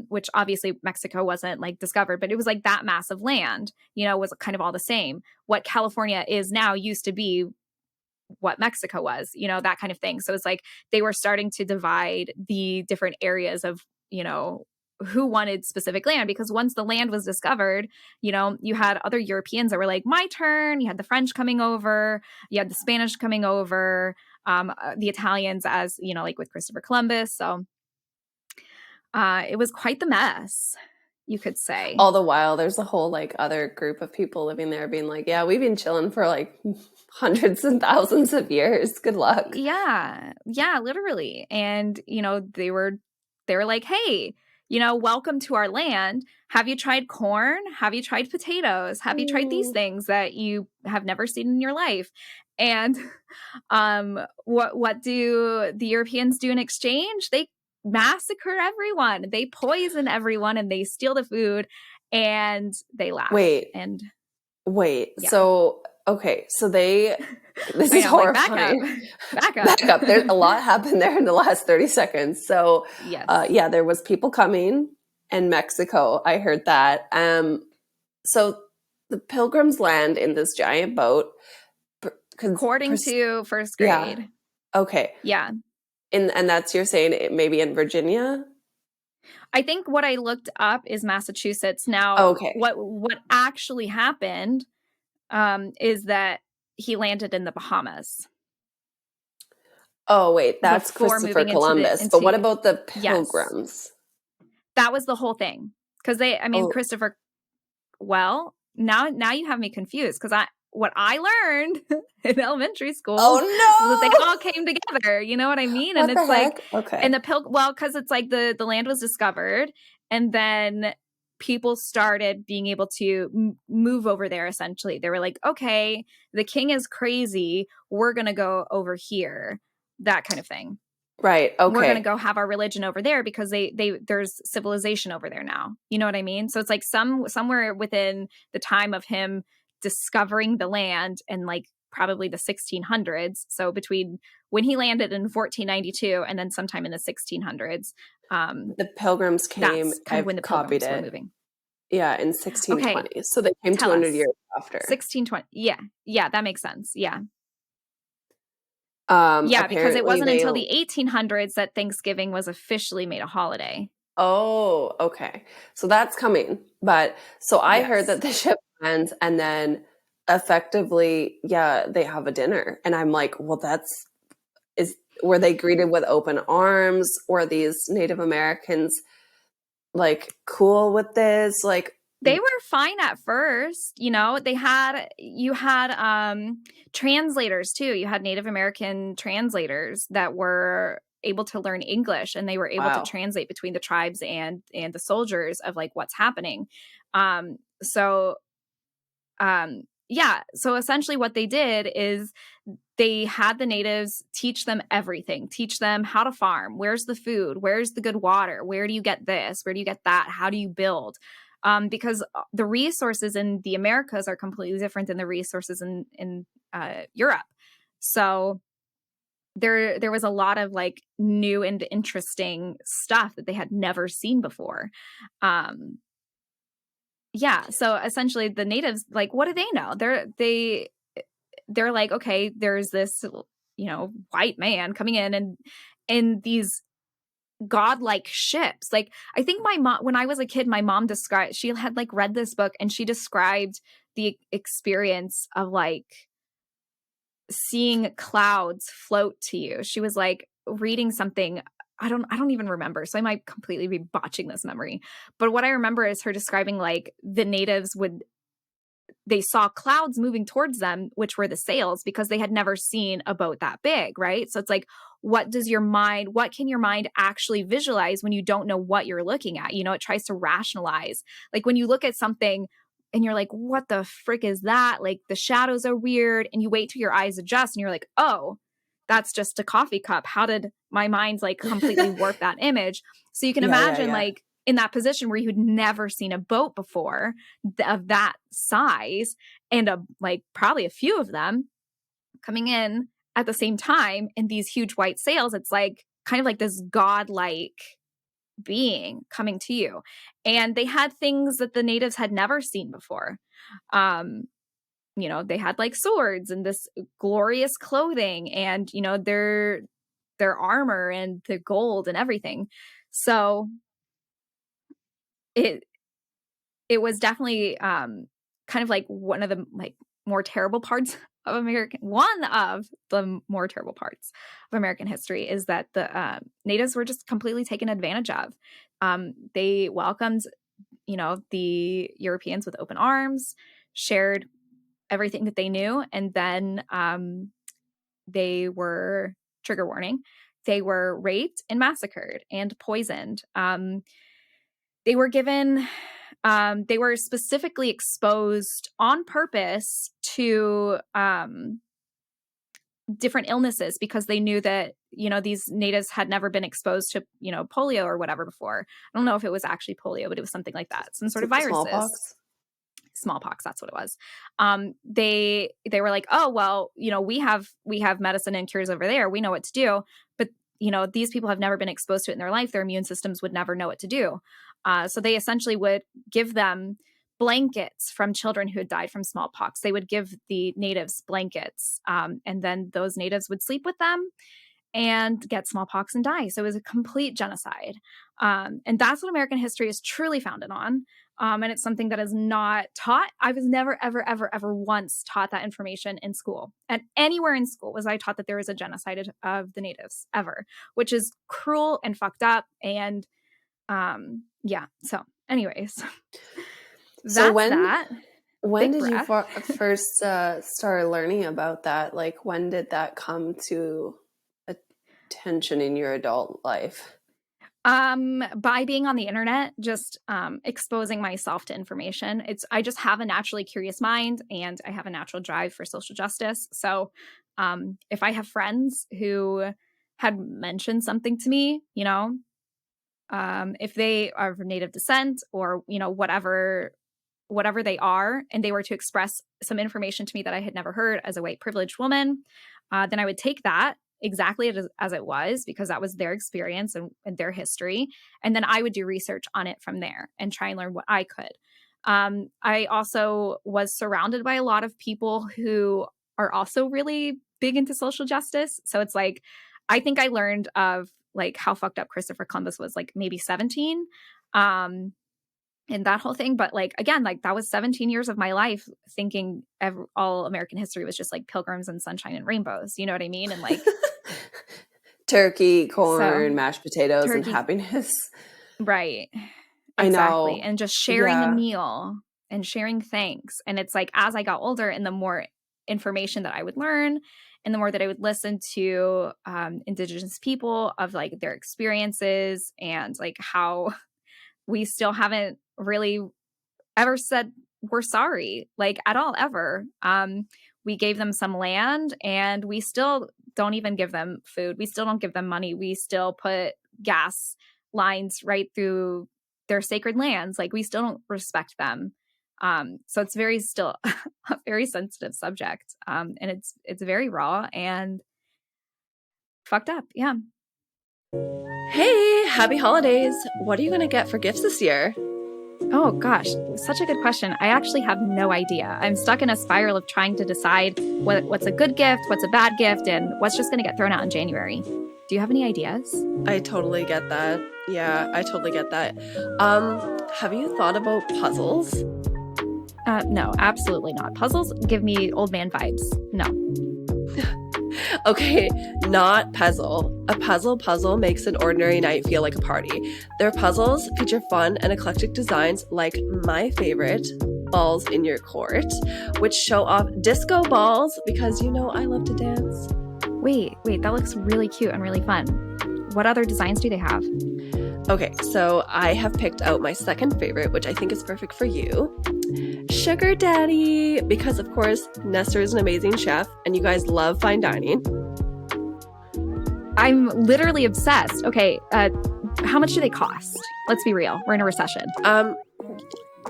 which obviously Mexico wasn't like discovered, but it was like that massive land, was kind of all the same. What California is now used to be what Mexico was, that kind of thing. So it's like they were starting to divide the different areas of, who wanted specific land, because once the land was discovered, you had other Europeans that were like, my turn. You had the French coming over, you had the Spanish coming over, the Italians, as like with Christopher Columbus. So it was quite the mess, you could say. All the while, there's a whole, like, other group of people living there being like, yeah, we've been chilling for, like, hundreds and thousands of years. Good luck. Yeah, literally. And they were like, hey, welcome to our land. Have you tried corn? Have you tried potatoes? Have you tried these Mm. things that you have never seen in your life? And what do the Europeans do in exchange? They massacre everyone. They poison everyone and they steal the food and they laugh. Wait, And wait. yeah, So, okay, so this I is know, I'm like, back up, horrifying. back up. Back up. There's a lot happened there in the last 30 seconds. So, Yes. yeah, there was people coming in Mexico. I heard that. So the pilgrims land in this giant boat. According to first Yeah. grade. Okay. Yeah. And that's, you're saying maybe in Virginia? I think what I looked up is Massachusetts. Now, Okay. what actually happened is that he landed in the Bahamas Oh, wait, that's before Christopher moving into Columbus. But what about the yes, pilgrims? that was the whole thing. Because Oh, Christopher, well, now you have me confused, because what I learned in elementary school was that they all oh no! came together. You know what I mean? And What the it's like, heck? Okay. and well, because it's like the land was discovered, and then people started being able to move over there. Essentially, they were like, okay, the king is crazy. We're gonna go over here. That kind of thing. Right. We're going to Okay. go have our religion over there because there's civilization over there now. You know what I mean? So it's like somewhere within the time of him discovering the land, and like probably the 1600s. So between when he landed in 1492 and then sometime in the 1600s, The pilgrims came, that's kind of I've when the copied pilgrims were it. moving. Yeah, in Okay, 1620. So they came tell 200 us. years after. 1620. Yeah, that makes sense. Yeah. Because it Apparently wasn't they until the 1800s that Thanksgiving was officially made a holiday. Oh, okay. So that's coming. But so I heard Yes. that the ship lands and then effectively, yeah, they have a dinner. And I'm like, well, were they greeted with open arms? Or these Native Americans like cool with this? Like, They were fine at first. You had translators too. You had Native American translators that were able to learn English, and they were able to wow. translate between the tribes and the soldiers of like what's happening. So yeah, so essentially what they did is they had the natives teach them everything, teach them how to farm, where's the food, where's the good water, where do you get this, where do you get that, how do you build, because the resources in the Americas are completely different than the resources in Europe. So there was a lot of like new and interesting stuff that they had never seen before. um yeah, so essentially the natives, like, what do they know? They're like, okay, there's this white man coming in, and in these godlike ships. Like, I think my mom, when I was a kid, my mom described, she had like read this book, and she described the experience of like seeing clouds float to you. She was like reading something. I don't even remember. So I might completely be botching this memory. But what I remember is her describing like the natives would they saw clouds moving towards them, which were the sails, because they had never seen a boat that big, right? So it's like, what can your mind actually visualize when you don't know what you're looking at? You know, it tries to rationalize. Like when you look at something and you're like, what the frick is that? Like the shadows are weird, and you wait till your eyes adjust and you're like, oh, that's just a coffee cup. How did my mind like completely warp that image? So you can imagine like in that position where you'd never seen a boat before of that size, and like probably a few of them coming in at the same time in these huge white sails. It's like kind of like this godlike being coming to you. And they had things that the natives had never seen before. You know, they had like swords and this glorious clothing, and, you know, their armor and the gold and everything. So it was definitely kind of like one of the like more terrible parts of one of the more terrible parts of American history is that the natives were just completely taken advantage of. They welcomed, you know, the Europeans with open arms, shared everything that they knew, and then they were, trigger warning, they were raped and massacred and poisoned. They were given, they were specifically exposed on purpose to different illnesses because they knew that, you know, these natives had never been exposed to, you know, polio or whatever before. I don't know if it was actually polio, but it was something like that. Some sort of viruses. Smallpox, that's what it was. They were like, oh, well, you know, we have medicine and cures over there. We know what to do. But, you know, these people have never been exposed to it in their life. Their immune systems would never know what to do. So they essentially would give them blankets from children who had died from smallpox. They would give the natives blankets, and then those natives would sleep with them and get smallpox and die. So it was a complete genocide. And that's what American history is truly founded on. And it's something that is not taught. I was never, ever, ever, ever once taught that information in school. And anywhere in school was I taught that there was a genocide of the natives ever, which is cruel and fucked up. And yeah. So anyways, so when did you first start learning about that? Like, when did that come to attention in your adult life? By being on the internet, just exposing myself to information. I just have a naturally curious mind, and I have a natural drive for social justice. So if I have friends who had mentioned something to me, you know, if they are of native descent or, you know, whatever they are, and they were to express some information to me that I had never heard as a white privileged woman, then I would take that exactly as it was, because that was their experience and their history. And then I would do research on it from there and try and learn what I could. I also was surrounded by a lot of people who are also really big into social justice. So it's like, I think I learned of like how fucked up Christopher Columbus was like maybe 17. And that whole thing. But like, again, like that was 17 years of my life thinking all American history was just like pilgrims and sunshine and rainbows. You know what I mean? And like turkey, corn, mashed potatoes, and happiness. Right. Exactly. I know. And just sharing a meal and sharing thanks. And it's like, as I got older and the more information that I would learn and the more that I would listen to Indigenous people of like their experiences and like how we still haven't really ever said we're sorry, like at all, ever. We gave them some land and we still don't even give them food. We still don't give them money. We still put gas lines right through their sacred lands. Like we still don't respect them. So it's still a very sensitive subject. And it's very raw and fucked up. Yeah. Hey, happy holidays. What are you going to get for gifts this year? Oh gosh, such a good question. I actually have no idea. I'm stuck in a spiral of trying to decide what's a good gift, what's a bad gift, and what's just going to get thrown out in January. Do you have any ideas? I totally get that. Yeah, I totally get that. Have you thought about puzzles? No, absolutely not. Puzzles give me old man vibes. No. Okay, not Pezel. A puzzle makes an ordinary night feel like a party. Their puzzles feature fun and eclectic designs like my favorite, balls in your court, which show off disco balls because you know I love to dance. Wait, that looks really cute and really fun. What other designs do they have? Okay, so I have picked out my second favorite, which I think is perfect for you. Sugar Daddy, because of course, Nestor is an amazing chef and you guys love fine dining. I'm literally obsessed. Okay, how much do they cost? Let's be real. We're in a recession.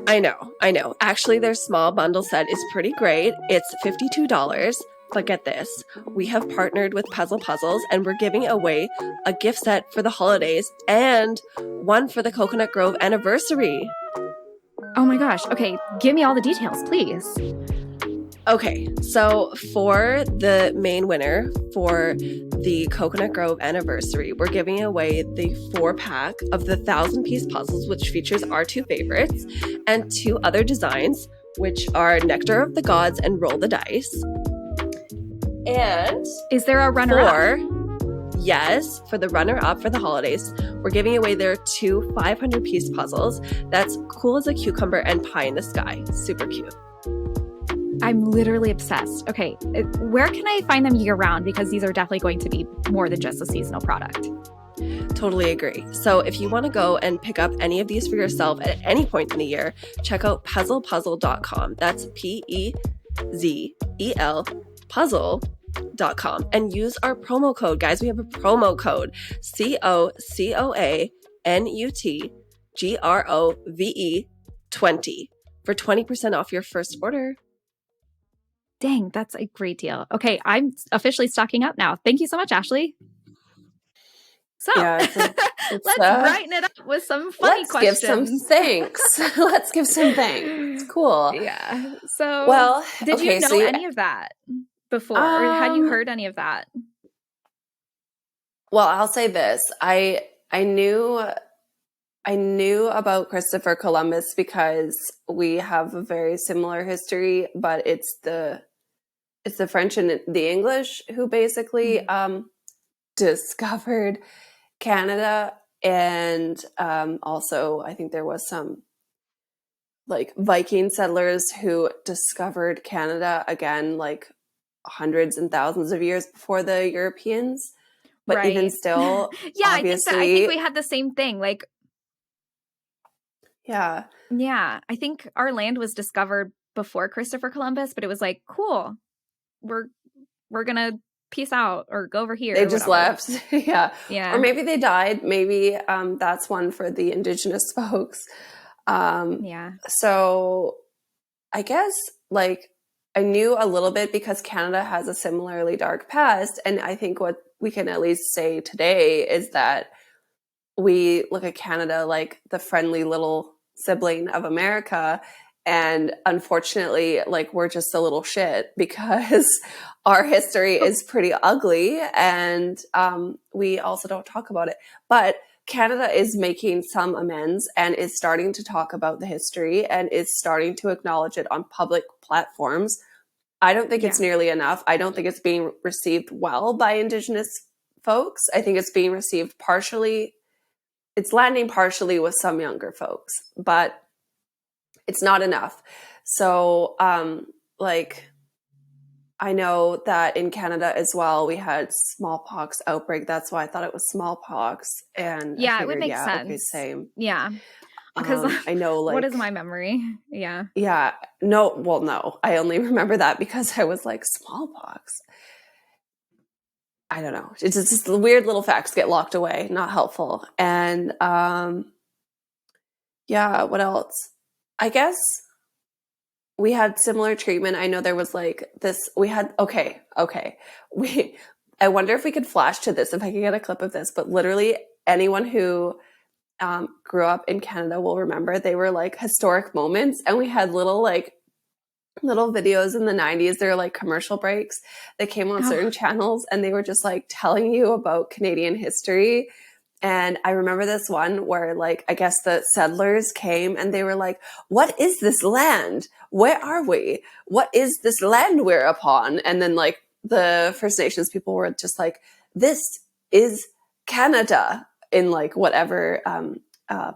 I know. Actually, their small bundle set is pretty great. It's $52. But get this, we have partnered with Pezel Puzzles and we're giving away a gift set for the holidays and one for the Coconut Grove anniversary. Oh my gosh. Okay, give me all the details, please. Okay, so for the main winner for the Coconut Grove anniversary, we're giving away the 4-pack of the 1,000-piece puzzles, which features our 2 favorites, and 2 other designs, which are Nectar of the Gods and Roll the Dice. And is there a runner-up? Yes, for the runner-up for the holidays, we're giving away their 2 500-piece puzzles. That's Cool as a Cucumber and Pie in the Sky. Super cute. I'm literally obsessed. Okay, where can I find them year-round? Because these are definitely going to be more than just a seasonal product. Totally agree. So if you want to go and pick up any of these for yourself at any point in the year, check out pezelpuzzle.com. That's Pezel puzzle.com and use our promo code. Guys, we have a promo code COCOANUTGROVE 20 for 20% off your first order. Dang, that's a great deal. Okay, I'm officially stocking up now. Thank you so much, Ashleigh. So yeah, let's brighten it up with some funny questions. Let's give some thanks. Let's give some thanks. It's cool. Yeah. So, well, did you know any of that before? Or had you heard any of that? Well, I'll say this. I knew about Christopher Columbus because we have a very similar history, but it's the French and the English who basically discovered Canada, and also I think there was some like Viking settlers who discovered Canada again, like hundreds and thousands of years before the Europeans. But right. even still, yeah, obviously, I think we had the same thing. Like, yeah, I think our land was discovered before Christopher Columbus, but it was like, cool, we're gonna peace out or go over here. They just left. yeah. Or maybe they died. Maybe that's one for the indigenous folks. So I guess like I knew a little bit because Canada has a similarly dark past. And I think what we can at least say today is that we look at Canada like the friendly little sibling of America. And unfortunately, like we're just a little shit because our history is pretty ugly and we also don't talk about it. But Canada is making some amends and is starting to talk about the history and is starting to acknowledge it on public platforms. I don't think it's nearly enough. I don't think it's being received well by Indigenous folks. I think it's being received partially. It's landing partially with some younger folks, but it's not enough. So, I know that in Canada as well, we had smallpox outbreak. That's why I thought it was smallpox. And it would make sense. Okay, same. Yeah. Because I know, like, what is my memory? Yeah. Yeah. No. I only remember that because I was like, smallpox. I don't know. It's just the weird little facts get locked away. Not helpful. And what else? I guess we had similar treatment. I know there was like this, we had, okay. I wonder if we could flash to this, if I could get a clip of this, but literally anyone who grew up in Canada will remember they were like historic moments. And we had little videos in the 90s. They were like commercial breaks that came on certain channels and they were just like telling you about Canadian history. And I remember this one where like, I guess the settlers came and they were like, what is this land? Where are we? What is this land we're upon? And then like the First Nations people were just like, this is Canada in like whatever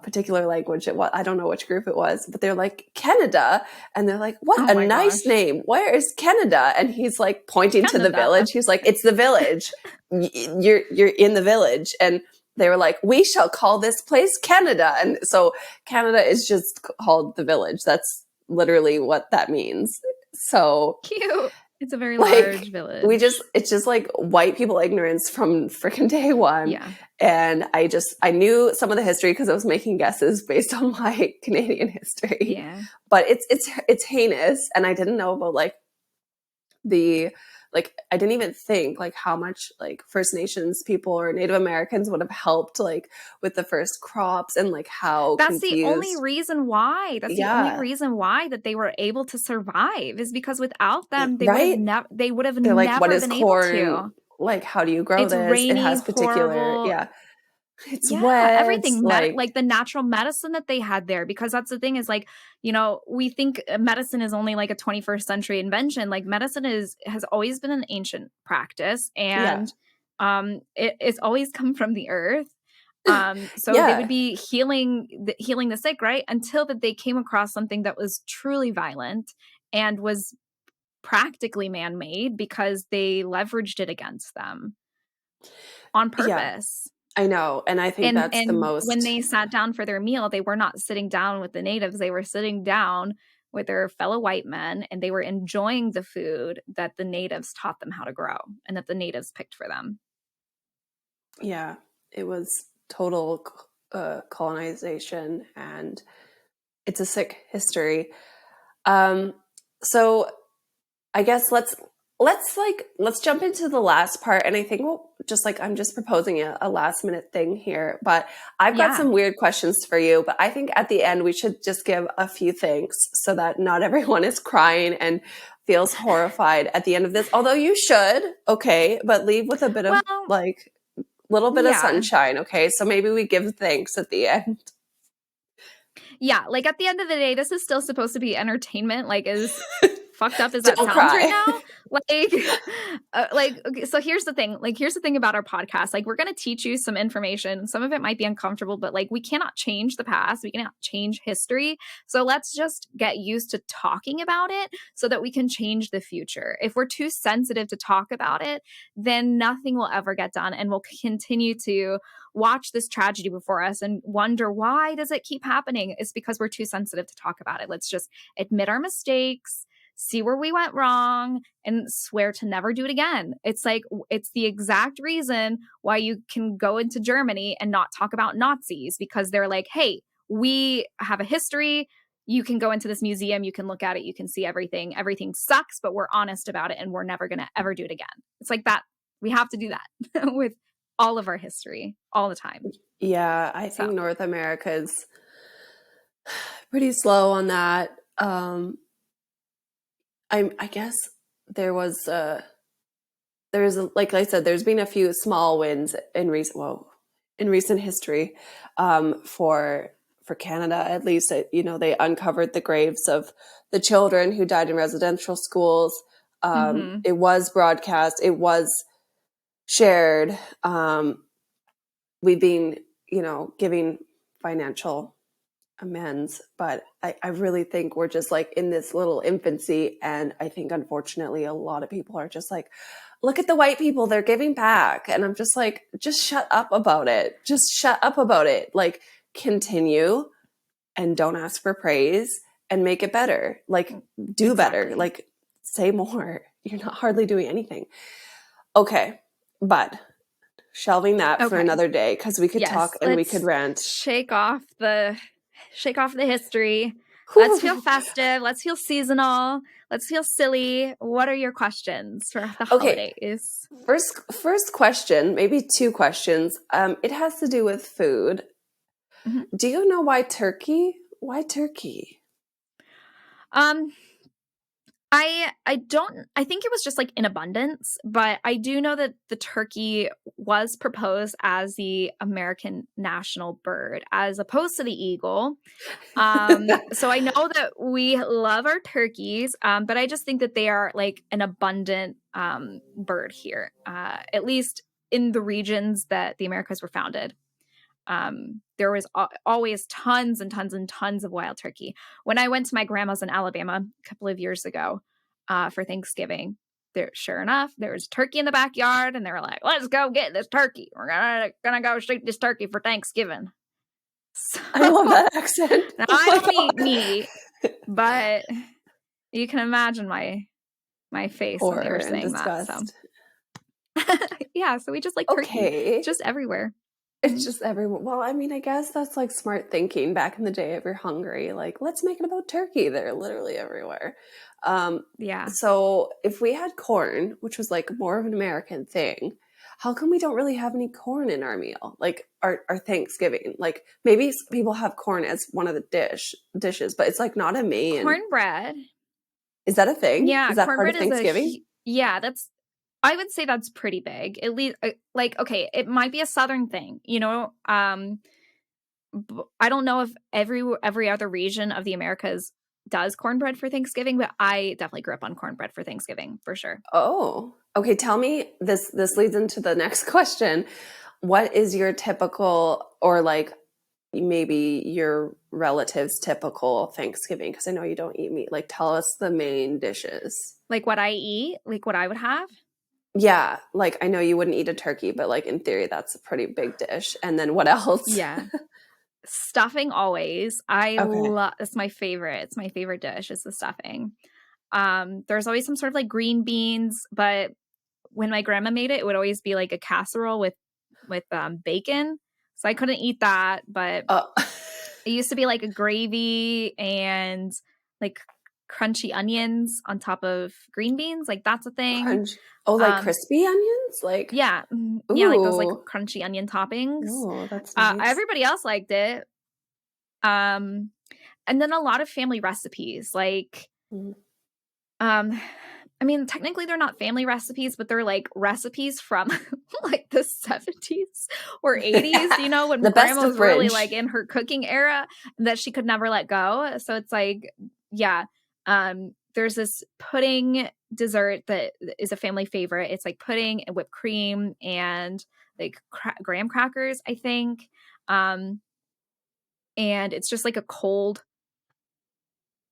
particular language it was. I don't know which group it was, but they're like, Canada. And they're like, what Oh a my nice gosh. name. Where is Canada? And he's like pointing to the Canada. village. He's like, it's the village. You're in the village. And they were like, we shall call this place Canada. And so Canada is just called the village. That's literally what that means. So Cute. It's a very large like village. it's just like white people ignorance from freaking day one. Yeah. And I knew some of the history because I was making guesses based on my Canadian history. Yeah. But it's heinous, and I didn't know about like I didn't even think like how much like First Nations people or Native Americans would have helped like with the first crops, and like how That's the only confused. reason why. That's the only Yeah, reason why that they were able to survive, is because without them, they right? would have They're like, what never is been able corn? to. Like, how do you grow It's this? It rainy, has particular, horrible. yeah. It's Yeah, wet, everything. like, Like the natural medicine that they had there, because that's the thing is like, we think medicine is only like a 21st century invention. Like medicine has always been an ancient practice, yeah. and it's always come from the earth. So they would Yeah, be healing the sick, right? Until that they came across something that was truly violent and was practically man-made because they leveraged it against them on yeah, purpose. I know, and I think And that's the and when most. they sat down for their meal, they were not sitting down with the natives, they were sitting down with their fellow white men, and they were enjoying the food that the natives taught them how to grow and that the natives picked for them. Yeah, it was total colonization, and it's a sick history. Um, so I guess let's jump into the last part, and I think I'm just proposing a last minute thing here, but I've got Yeah. some weird questions for you. But I think at the end we should just give a few thanks so that not everyone is crying and feels horrified at the end of this. Although you should, okay, but leave with a bit of Well, like little bit of yeah. sunshine, okay? So maybe we give thanks at the end. Yeah, like, at the end of the day, this is still supposed to be entertainment, like, as fucked up as that Don't sounds right cry. now, okay, so here's the thing about our podcast, like, we're gonna teach you some information, some of it might be uncomfortable, but, like, we cannot change the past, we cannot change history, so let's just get used to talking about it so that we can change the future. If we're too sensitive to talk about it, then nothing will ever get done, and we'll continue to watch this tragedy before us and wonder, why does it keep happening? It's because we're too sensitive to talk about it. Let's just admit our mistakes, see where we went wrong, and swear to never do it again. It's the exact reason why you can go into Germany and not talk about Nazis, because they're like, hey, we have a history. You can go into this museum, you can look at it, you can see everything. Everything sucks, but we're honest about it and we're never going to ever do it again. It's like that. We have to do that with all of our history all the time. Yeah, I So, think North America is pretty slow on that. I guess there was like I said, there's been a few small wins in recent history, for Canada at least. They uncovered the graves of the children who died in residential schools. mhm. It was broadcast. It was shared. We've been, giving financial amends, but I really think we're just like in this little infancy. And I think unfortunately a lot of people are just like, look at the white people, they're giving back. And I'm just like, just shut up about it. Just shut up about it. Like, continue and don't ask for praise and make it better. Like, do better. Exactly. Like, say more. You're not hardly doing anything. Okay. But shelving that for Okay. another day, because we could Yes. talk and we could Let's rant. shake off the history. Let's feel Whew. festive. Let's feel seasonal. Let's feel silly. What are your questions for the Okay, holidays? first question, maybe two questions. It has to do with food. Mhm. Do you know why turkey? Why turkey? Um, I think it was just like in abundance, but I do know that the turkey was proposed as the American national bird as opposed to the eagle. So I know that we love our turkeys, but I just think that they are like an abundant bird here, at least in the regions that the Americas were founded. there was always tons and tons and tons of wild turkey. When I went to my grandma's in Alabama a couple of years ago for Thanksgiving, sure enough, there was turkey in the backyard, and they were like, "Let's go get this turkey. We're gonna go shoot this turkey for Thanksgiving." So, I love that accent. now, Oh I my don't eat God. meat, but you can imagine my face when they Horror were and saying that. So, disgust. yeah, so we just like turkey. Okay. It's just everywhere. It's just everyone. Well, I mean, I guess that's like smart thinking back in the day if you're hungry. Like, let's make it about turkey. They're literally everywhere. Yeah. So if we had corn, which was like more of an American thing, how come we don't really have any corn in our meal? Like our Thanksgiving. Like maybe people have corn as one of the dishes, but it's like not a main. Cornbread. Is that a thing? Yeah, Is that part of cornbread is Thanksgiving? yeah, I would say that's pretty big. At least like okay, it might be a southern thing, you know. I don't know if every other region of the Americas does cornbread for Thanksgiving, but I definitely grew up on cornbread for Thanksgiving for sure. Oh, okay. Tell me this. This leads into the next question. What is your typical, or like maybe your relative's typical Thanksgiving? Because I know you don't eat meat. Like, tell us the main dishes. Like what I eat, like what I would have. Yeah, like I know you wouldn't eat a turkey, but like in theory, that's a pretty big dish. And then what else? Yeah. Stuffing always. I Okay. love it's my favorite. It's my favorite dish is the stuffing. There's always some sort of like green beans, but when my grandma made it, it would always be like a casserole with bacon. So I couldn't eat that, but Oh, it used to be like a gravy and like crunchy onions on top of green beans. Like that's a thing. crunch. Oh, like Um, crispy onions? Like, yeah, yeah, like those like ooh. crunchy onion toppings. Oh, that's nice. Everybody else liked it. Um, and then a lot of family recipes, like Mm. um, I mean, technically they're not family recipes, but they're like recipes from like the 70s or 80s, you know, when The best grandma of was really fridge. like in her cooking era that she could never let go. So it's like, yeah. There's this pudding dessert that is a family favorite. It's like pudding and whipped cream and like graham crackers, I think. Um, and it's just like a cold,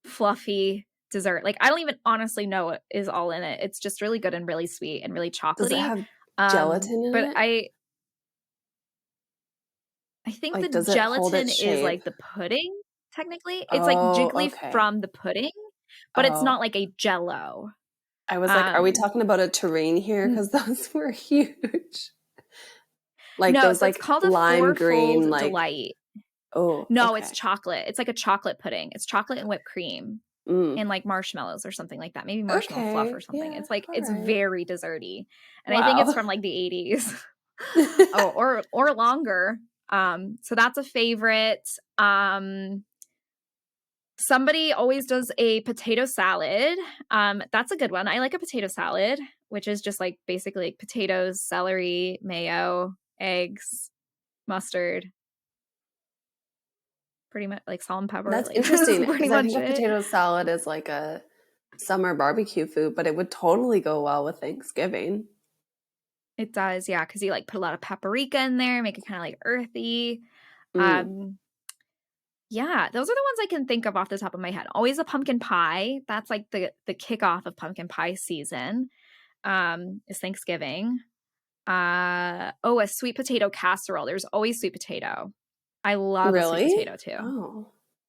fluffy dessert. Like I don't even honestly know what is all in it. It's just really good and really sweet and really Does it chocolatey. have gelatin in But it? I think Like, the does it hold gelatin its is shape? like the pudding technically. It's like Oh, jiggly okay. from the pudding, but it's Oh, not like a jello. I was like, are we Um talking about a terrain here? n- Because those were huge. Like no, those so it's like called a lime green, fourfold like, delight. oh, No, it's okay. chocolate. It's like a chocolate pudding. It's chocolate and whipped cream Mm. and like marshmallows or something like that. Maybe marshmallow fluff or Okay. something. Yeah. It's like All it's right. very desserty. And I think it's Wow. from like the 80s. Oh, or longer. So that's a favorite. Somebody always does a potato salad. That's a good one. I like a potato salad, which is just like basically like potatoes, celery, mayo, eggs, mustard, pretty much like salt and pepper. That's Like that's interesting pretty because I much think a it. potato salad is like a summer barbecue food, but it would totally go well with Thanksgiving. It does, yeah, because you like put a lot of paprika in there, make it kind of like earthy. Mm. Um, yeah, those are the ones I can think of off the top of my head. Always a pumpkin pie. That's like the kickoff of pumpkin pie season. Is Thanksgiving. Oh, a sweet potato casserole. There's always sweet potato. I love a sweet Really? potato too. Oh.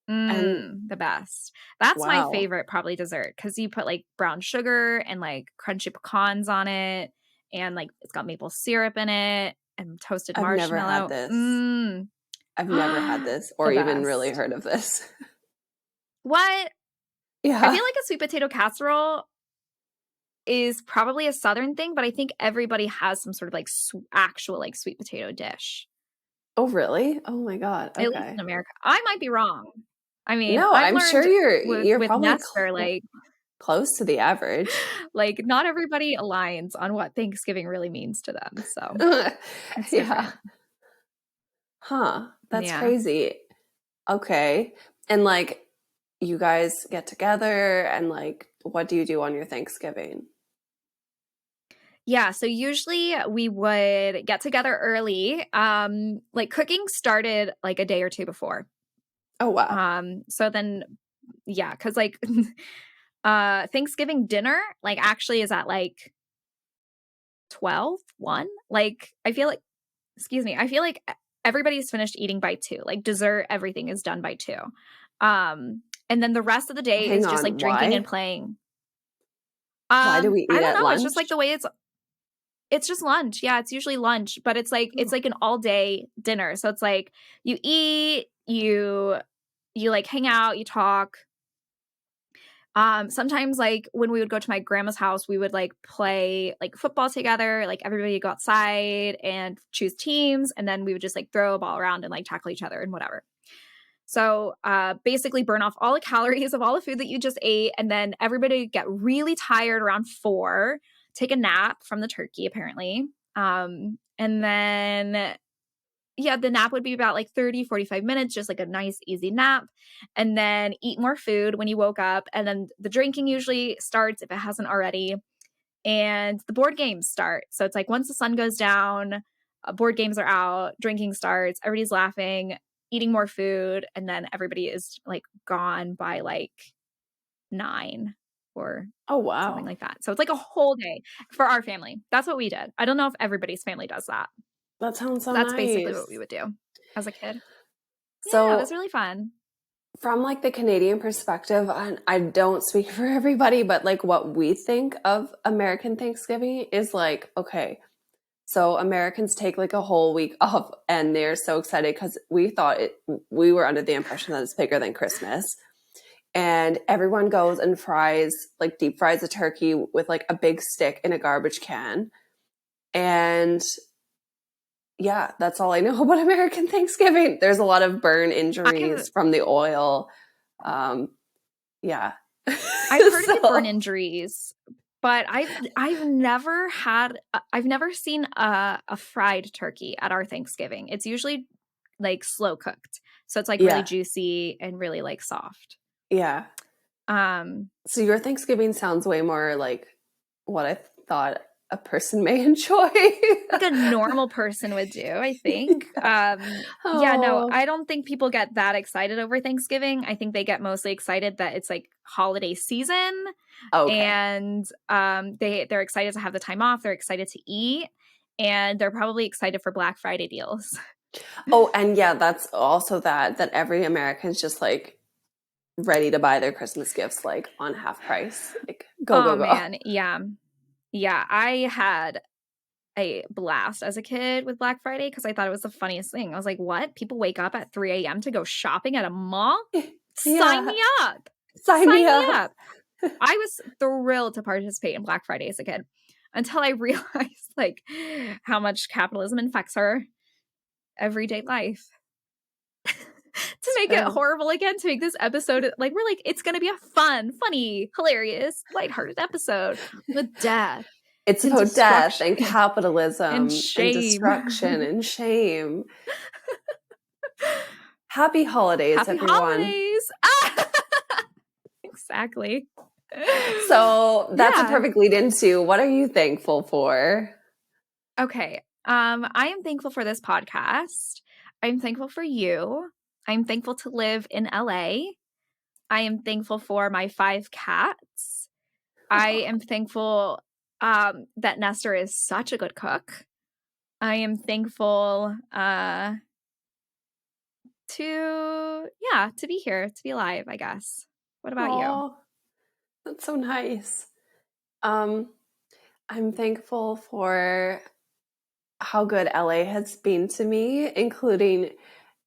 And The best. That's my wow. favorite probably dessert because you put like brown sugar and like crunchy pecans on it, and like it's got maple syrup in it and toasted I've never had marshmallow. this. I've never had this or The even really best. heard of this. What? I Yeah. feel like a sweet potato casserole is probably a southern thing, but I think everybody has some sort of like actual like sweet potato dish. Oh, really? Oh my God. At least in Okay. America. I might be wrong. I mean, No, I've I'm sure learned you're with probably Nestor, close to the average. like not everybody aligns on what Thanksgiving really means to them. So it's Yeah. different. Huh. That's Yeah. crazy. Okay. And like you guys get together and like what do you do on your Thanksgiving? Yeah, so usually we would get together early. Like cooking started like a day or two before. Oh, wow. So then yeah, because like Thanksgiving dinner like actually is at like 12, 1. Like I feel like I feel like everybody's finished eating by 2. Like dessert, everything is done by 2. And then the rest of the day Hang is just like on. drinking and Why? playing. Why do we I eat don't at know. It's just like lunch? the way it's just lunch. Yeah, it's usually lunch, but it's Oh, like an all day dinner. So it's like you eat, you like hang out, you talk. Sometimes like when we would go to my grandma's house, we would like play like football together. Like everybody would go outside and choose teams, and then we would just like throw a ball around and like tackle each other and whatever. So basically burn off all the calories of all the food that you just ate, and then everybody get really tired around 4, take a nap from the turkey, apparently. And then yeah, the nap would be about like 30, 45 minutes, just like a nice, easy nap. And then eat more food when you woke up. And then the drinking usually starts if it hasn't already. And the board games start. So it's like once the sun goes down, board games are out, drinking starts, everybody's laughing, eating more food. And then everybody is like gone by like 9 or oh, something wow. like that. So it's like a whole day for our family. That's what we did. I don't know if everybody's family does that. That sounds so That's basically what we nice. would do as a kid. Yeah, it was So, really fun. from like the Canadian perspective, and I don't speak for everybody, but like what we think of American Thanksgiving is like, okay, so Americans take like a whole week off and they're so excited because we were under the impression that it's bigger than Christmas. And everyone goes and like deep fries a turkey with like a big stick in a garbage can. And yeah, that's all I know about American Thanksgiving. There's a lot of burn I've injuries from the oil. Um, yeah. I've heard of the burn So, injuries, but I've never seen a fried turkey at our Thanksgiving. It's usually like slow cooked. So it's like really yeah. juicy and really like soft. Yeah. Um So your Thanksgiving sounds way more like what I thought a person may enjoy. like a normal person would do, I think. Yeah. Yeah, no, Oh, I don't think people get that excited over Thanksgiving. I think they get mostly excited that it's like holiday season okay. and they're excited to have the time off, they're excited to eat, and they're probably excited for Black Friday deals. Oh, and yeah, that's also that every American's just like ready to buy their Christmas gifts like on half price. Like go Oh go go. man, yeah. Yeah, I had a blast as a kid with Black Friday because I thought it was the funniest thing. I was like, "What? People wake up at 3 a.m. to go shopping at a mall? Sign Yeah, me up! sign me Sign me up. up!" I was thrilled to participate in Black Friday as a kid until I realized like how much capitalism infects our everyday life. To It's make it true. horrible again, to make this episode like we're like it's gonna be a fun, funny, hilarious, lighthearted episode with death It's and about death and destruction and capitalism and destruction shame. and shame. Happy holidays, Happy everyone. holidays! Ah! Exactly. So that's a Yeah. perfect lead into what are you thankful for? Okay. I am thankful for this podcast. I'm thankful for you. I'm thankful to live in LA. I am thankful for my 5 cats. I am thankful that Nestor is such a good cook. I am thankful to be here, to be alive, I guess. What about you? Oh, that's so nice. Um, I'm thankful for how good LA has been to me, including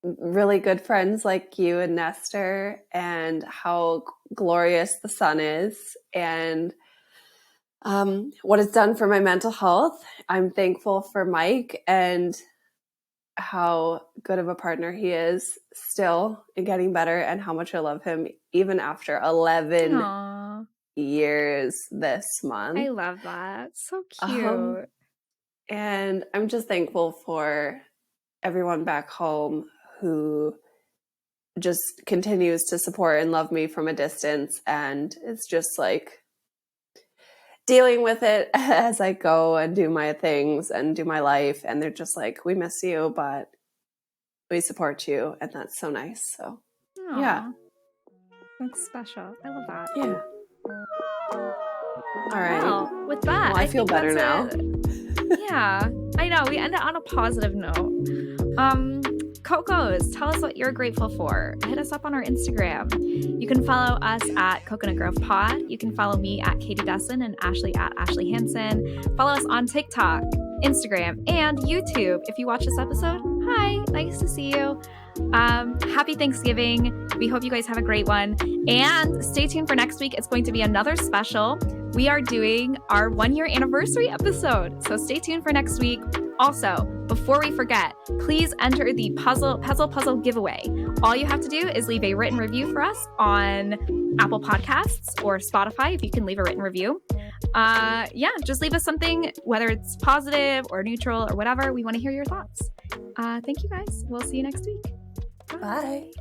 really good friends like you and Nestor, and how glorious the sun is, and what it's done for my mental health. I'm thankful for Mike and how good of a partner he is still and getting better, and how much I love him even after 11 Aw, years this I month. love that. So Um, cute. and I'm just thankful for everyone back home who just continues to support and love me from a distance. And it's just like, dealing with it as I go and do my things and do my life. And they're just like, we miss you, but we support you. And that's so nice. So, Aww, yeah. That's special. I love that. Yeah. All right. Well, with that, I feel better now. Yeah, I know. We end it on a positive note. Cocos, tell us what you're grateful for. Hit us up on our Instagram. You can follow us at Coconut Grove Pod. You can follow me at Katie Desson and Ashleigh at Ashleigh Hansen. Follow us on TikTok, Instagram, and YouTube. If you watch this episode, hi, nice to see you. Happy Thanksgiving. We hope you guys have a great one. And stay tuned for next week. It's going to be another special. We are doing our 1-year anniversary episode. So stay tuned for next week. Also, before we forget, please enter the Pezel Puzzle giveaway. All you have to do is leave a written review for us on Apple Podcasts or Spotify if you can leave a written review. Just leave us something, whether it's positive or neutral or whatever. We want to hear your thoughts. Thank you guys. We'll see you next week. Bye.